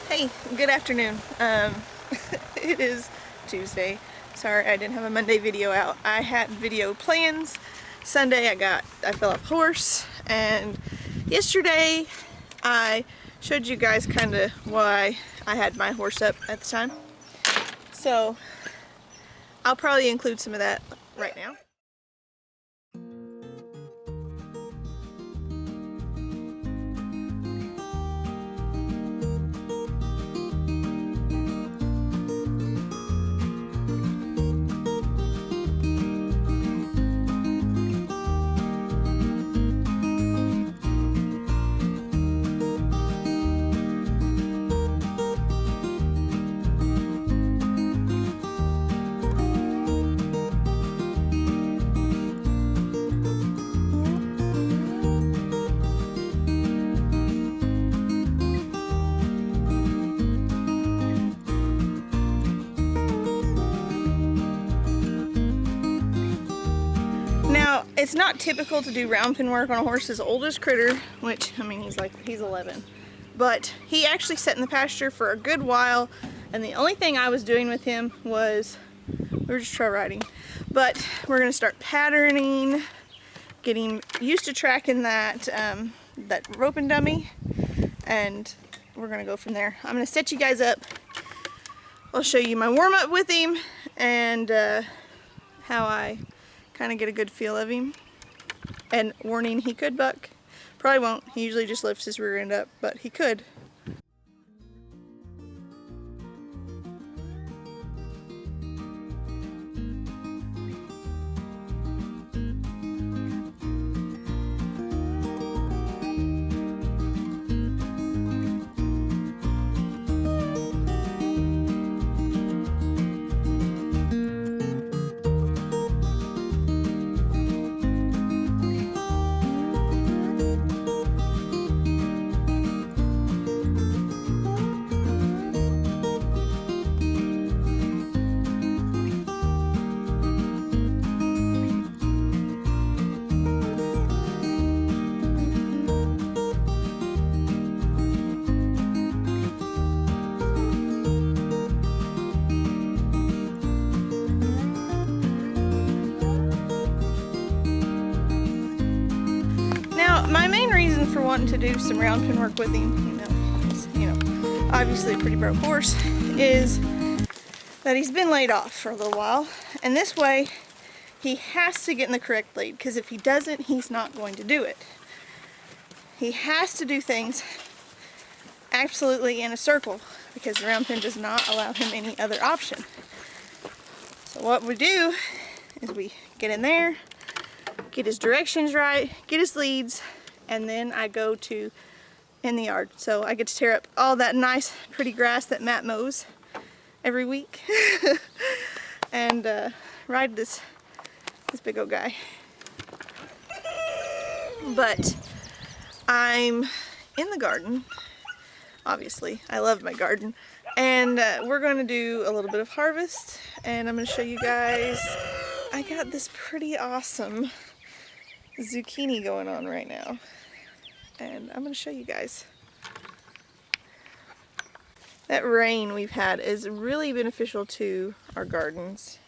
Hey, good afternoon. It is Tuesday. Sorry I didn't have a Monday video out. I had video plans. Sunday I fell off horse, and yesterday I showed you guys kind of why I had my horse up at the time. So I'll probably include some of that right now. Now, it's not typical to do round pen work on a horse's oldest critter, which, I mean, he's 11. But he actually sat in the pasture for a good while, and the only thing I was doing with him was, we were just trail riding. But we're gonna start patterning, getting used to tracking that, that roping dummy, and we're gonna go from there. I'm gonna set you guys up. I'll show you my warm-up with him, and how I kind of get a good feel of him. And warning, he could buck. Probably won't. He usually just lifts his rear end up, but he could. My main reason for wanting to do some round pen work with him, he's, obviously a pretty broke horse, is that he's been laid off for a little while, and this way he has to get in the correct lead, because if he doesn't, he's not going to do it. He has to do things absolutely in a circle, because the round pen does not allow him any other option. So what we do is we get in there, get his directions right, get his leads, and then I go to in the yard. So I get to tear up all that nice pretty grass that Matt mows every week and ride this big old guy. But I'm in the garden, obviously. I love my garden, and we're going to do a little bit of harvest, and I'm going to show you guys. I got this pretty awesome zucchini going on right now, and I'm going to show you guys. That rain we've had is really beneficial to our gardens.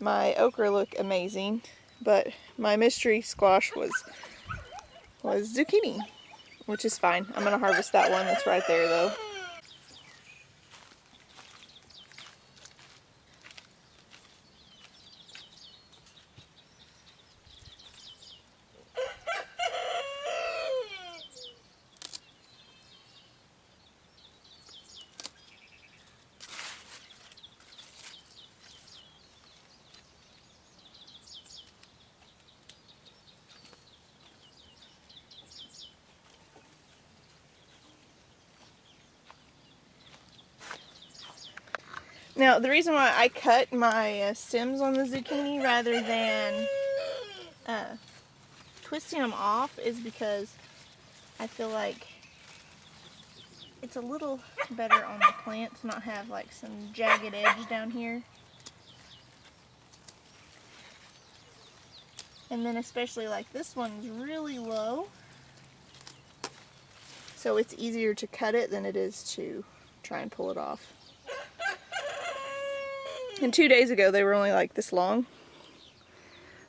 My okra look amazing, but my mystery squash was zucchini, which is fine. I'm going to harvest that one that's right there though. Now, the reason why I cut my stems on the zucchini rather than twisting them off is because I feel like it's a little better on the plant to not have like some jagged edge down here. And then especially like this one's really low. So it's easier to cut it than it is to try and pull it off. And 2 days ago they were only like this long.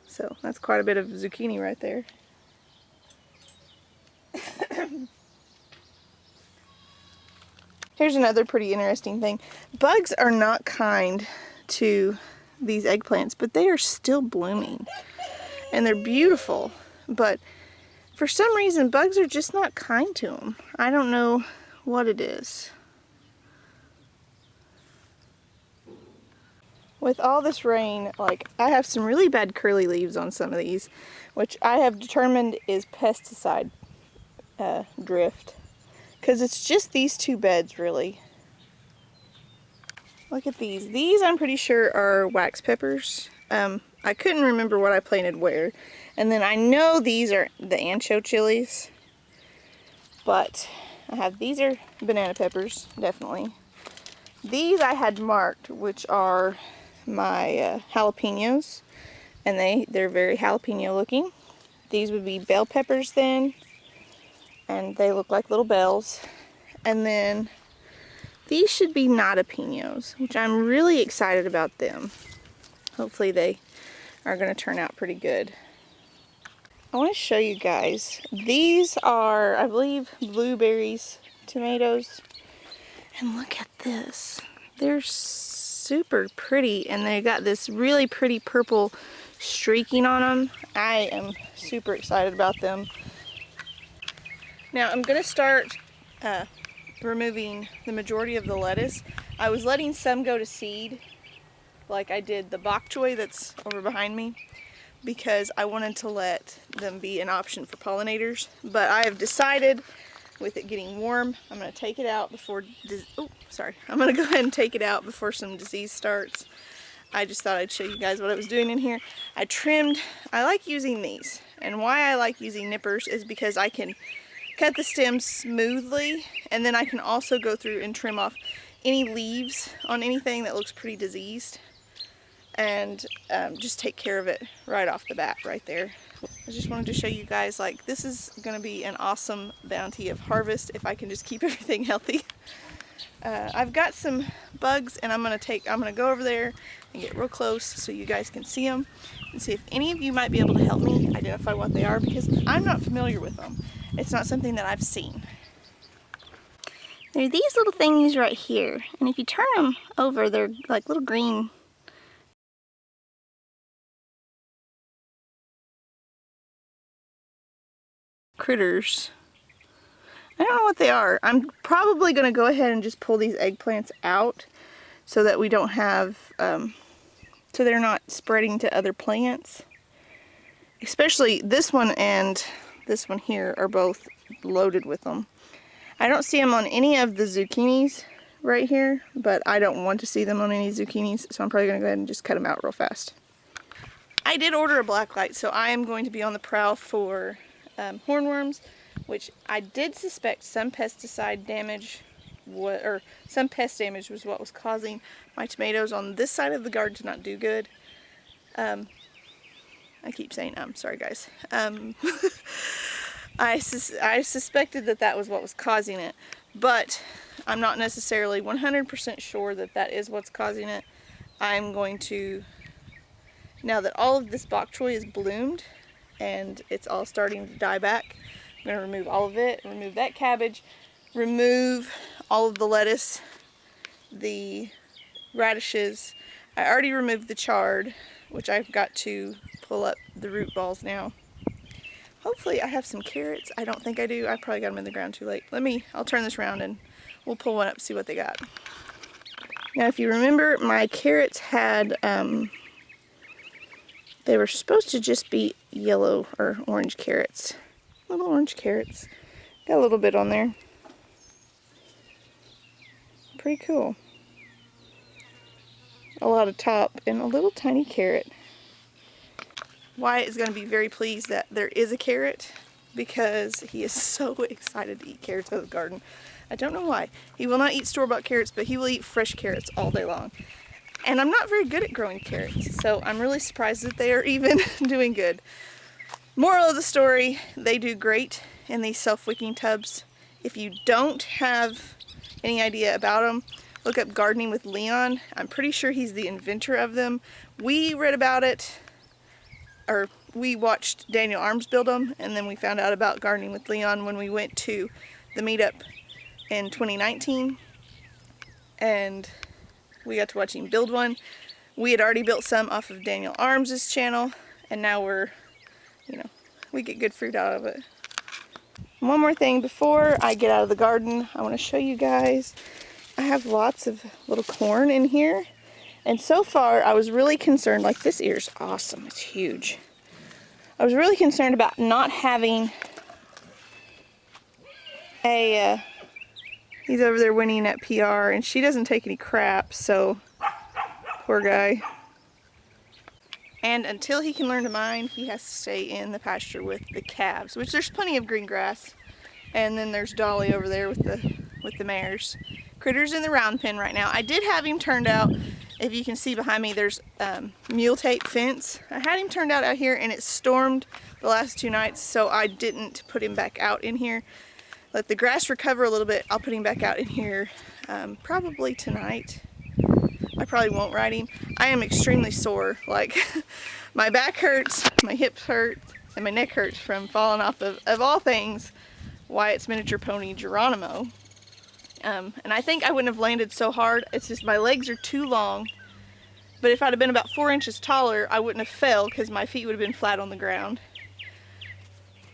So that's quite a bit of zucchini right there. Here's another pretty interesting thing. Bugs are not kind to these eggplants, but they are still blooming. And they're beautiful, but for some reason bugs are just not kind to them. I don't know what it is. With all this rain, like, I have some really bad curly leaves on some of these, which I have determined is pesticide drift. Because it's just these 2 beds, really. Look at these. These, I'm pretty sure, are wax peppers. I couldn't remember what I planted where. And then I know these are the ancho chilies. But I have, these are banana peppers, definitely. These I had marked, which are my jalapenos. And they're very jalapeno looking. These would be bell peppers then. And they look like little bells. And then these should be nadapinos, which I'm really excited about them. Hopefully they are going to turn out pretty good. I want to show you guys. These are, I believe, blueberries, tomatoes. And look at this. They're super pretty, and they got this really pretty purple streaking on them. I am super excited about them. Now I'm going to start removing the majority of the lettuce. I was letting some go to seed, like I did the bok choy that's over behind me, because I wanted to let them be an option for pollinators. But I have decided, with it getting warm, I'm going to take it out before, I'm going to go ahead and take it out before some disease starts. I just thought I'd show you guys what I was doing in here. I trimmed, I like using these, and why I like using nippers is because I can cut the stems smoothly, and then I can also go through and trim off any leaves on anything that looks pretty diseased, and just take care of it right off the bat right there. I just wanted to show you guys, like, this is going to be an awesome bounty of harvest if I can just keep everything healthy. I've got some bugs, and I'm going to go over there and get real close so you guys can see them and see if any of you might be able to help me identify what they are, because I'm not familiar with them. It's not something that I've seen. There are these little thingies right here, and if you turn them over, they're like little green critters. I don't know what they are. I'm probably going to go ahead and just pull these eggplants out so that we don't have, so they're not spreading to other plants. Especially this one and this one here are both loaded with them. I don't see them on any of the zucchinis right here, but I don't want to see them on any zucchinis, so I'm probably going to go ahead and just cut them out real fast. I did order a blacklight, so I am going to be on the prowl for hornworms, which I did suspect some pesticide damage, or some pest damage was what was causing my tomatoes on this side of the garden to not do good. I keep saying sorry guys. I suspected that was what was causing it, but I'm not necessarily 100% sure that is what's causing it. I'm going to, now that all of this bok choy is bloomed and it's all starting to die back, I'm going to remove all of it, remove that cabbage, remove all of the lettuce, the radishes. I already removed the chard, which I've got to pull up the root balls now. Hopefully I have some carrots. I don't think I do. I probably got them in the ground too late. I'll turn this around and we'll pull one up and see what they got. Now if you remember, my carrots had, they were supposed to just be yellow or orange carrots. Little orange carrots. Got a little bit on there. Pretty cool. A lot of top and a little tiny carrot. Wyatt is going to be very pleased that there is a carrot, because he is so excited to eat carrots out of the garden. I don't know why. He will not eat store-bought carrots, but he will eat fresh carrots all day long. And I'm not very good at growing carrots, so I'm really surprised that they are even doing good. Moral of the story, they do great in these self-wicking tubs If you don't have any idea about them, look up Gardening with Leon. I'm pretty sure he's the inventor of them. We read about it, or we watched Daniel Arms build them, and then we found out about Gardening with Leon when we went to the meetup in 2019, and we got to watch him build one. We had already built some off of Daniel Arms' channel, and now we're, we get good fruit out of it. One more thing before I get out of the garden, I want to show you guys, I have lots of little corn in here, and so far I was really concerned, like this ear's awesome, it's huge. I was really concerned about not having a, he's over there whinnying at PR, and she doesn't take any crap, so poor guy. And until he can learn to mine, he has to stay in the pasture with the calves, which there's plenty of green grass. And then there's Dolly over there with the mares. Critter's in the round pen right now. I did have him turned out. If you can see behind me, there's mule tape fence. I had him turned out here, and it stormed the last 2 nights, so I didn't put him back out in here. Let the grass recover a little bit. I'll put him back out in here probably tonight. I probably won't ride him. I am extremely sore. Like, my back hurts, my hips hurt, and my neck hurts from falling off of all things, Wyatt's miniature pony Geronimo. And I think I wouldn't have landed so hard. It's just my legs are too long. But if I'd have been about 4 inches taller, I wouldn't have fell because my feet would have been flat on the ground.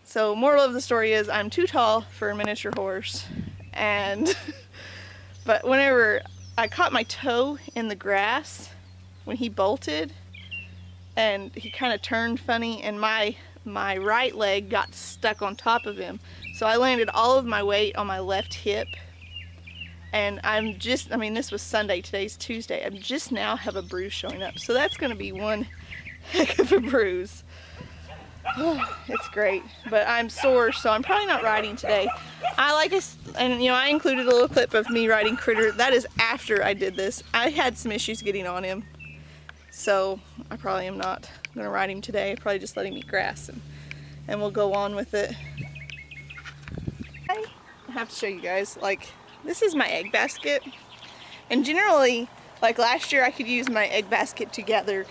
So moral of the story is I'm too tall for a miniature horse. And but whenever I caught my toe in the grass when he bolted, and he kind of turned funny, and my right leg got stuck on top of him. So I landed all of my weight on my left hip, and this was Sunday, today's Tuesday. I'm just now have a bruise showing up. So that's gonna be one heck of a bruise. It's great, but I'm sore, so I'm probably not riding today. I included a little clip of me riding Critter. That is after I did this. I had some issues getting on him, so I probably am not gonna ride him today. I'll probably just let him eat grass, and we'll go on with it. I have to show you guys, like, this is my egg basket, and generally, like last year, I could use my egg basket to gather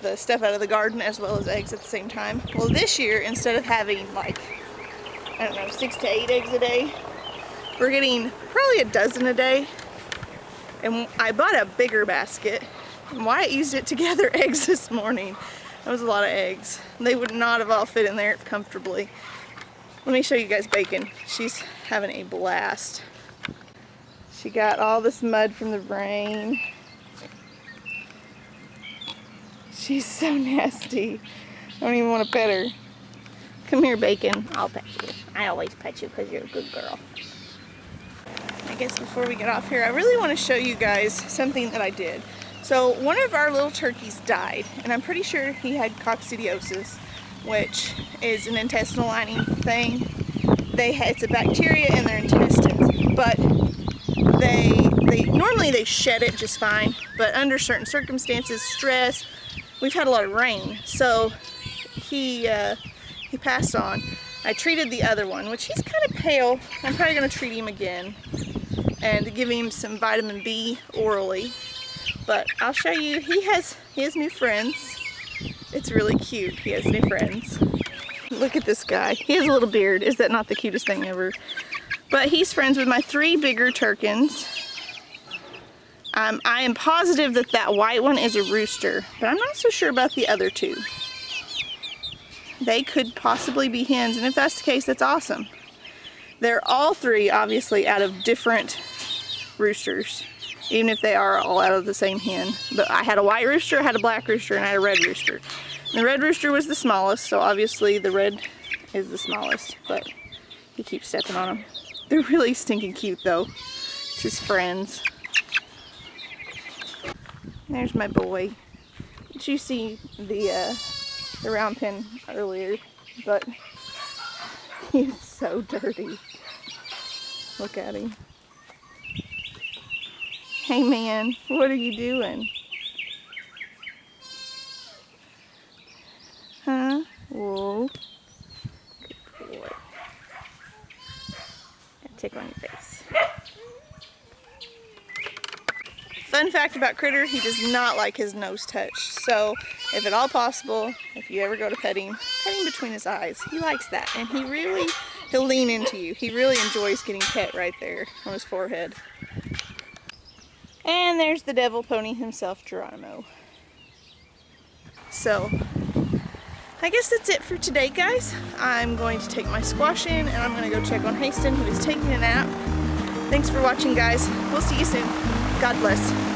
the stuff out of the garden as well as eggs at the same time. Well, this year, instead of having like, I don't know, 6 to 8 eggs a day, we're getting probably a dozen a day. And I bought a bigger basket, and Wyatt used it to gather eggs this morning. That was a lot of eggs. They would not have all fit in there comfortably. Let me show you guys Bacon. She's having a blast. She got all this mud from the rain. She's so nasty. I don't even want to pet her. Come here, Bacon. I'll pet you. I always pet you because you're a good girl. I guess before we get off here, I really want to show you guys something that I did. So one of our little turkeys died, and I'm pretty sure he had coccidiosis, which is an intestinal lining thing. It's a bacteria in their intestines, but normally they shed it just fine, but under certain circumstances, stress, we've had a lot of rain, so he passed on. I treated the other one, which he's kind of pale. I'm probably going to treat him again and give him some vitamin B orally. But I'll show you, he has new friends. It's really cute. He has new friends. Look at this guy. He has a little beard. Is that not the cutest thing ever? But he's friends with my 3 bigger Turkins. I am positive that white one is a rooster, but I'm not so sure about the other 2. They could possibly be hens, and if that's the case, that's awesome. They're all 3 obviously out of different roosters, even if they are all out of the same hen. But I had a white rooster, I had a black rooster, and I had a red rooster. And the red rooster was the smallest, so obviously the red is the smallest, but he keeps stepping on them. They're really stinking cute though. It's his friends. There's my boy. Did you see the round pen earlier? But he's so dirty. Look at him. Hey man, what are you doing? Huh? Whoa. Good boy. tick on your face. Fun fact about Critter, he does not like his nose touched. So if at all possible, if you ever go to pet him between his eyes. He likes that, and he'll lean into you. He really enjoys getting pet right there on his forehead. And there's the devil pony himself, Geronimo. So I guess that's it for today, guys. I'm going to take my squash in, and I'm going to go check on Hasten, who is taking a nap. Thanks for watching, guys. We'll see you soon. God bless.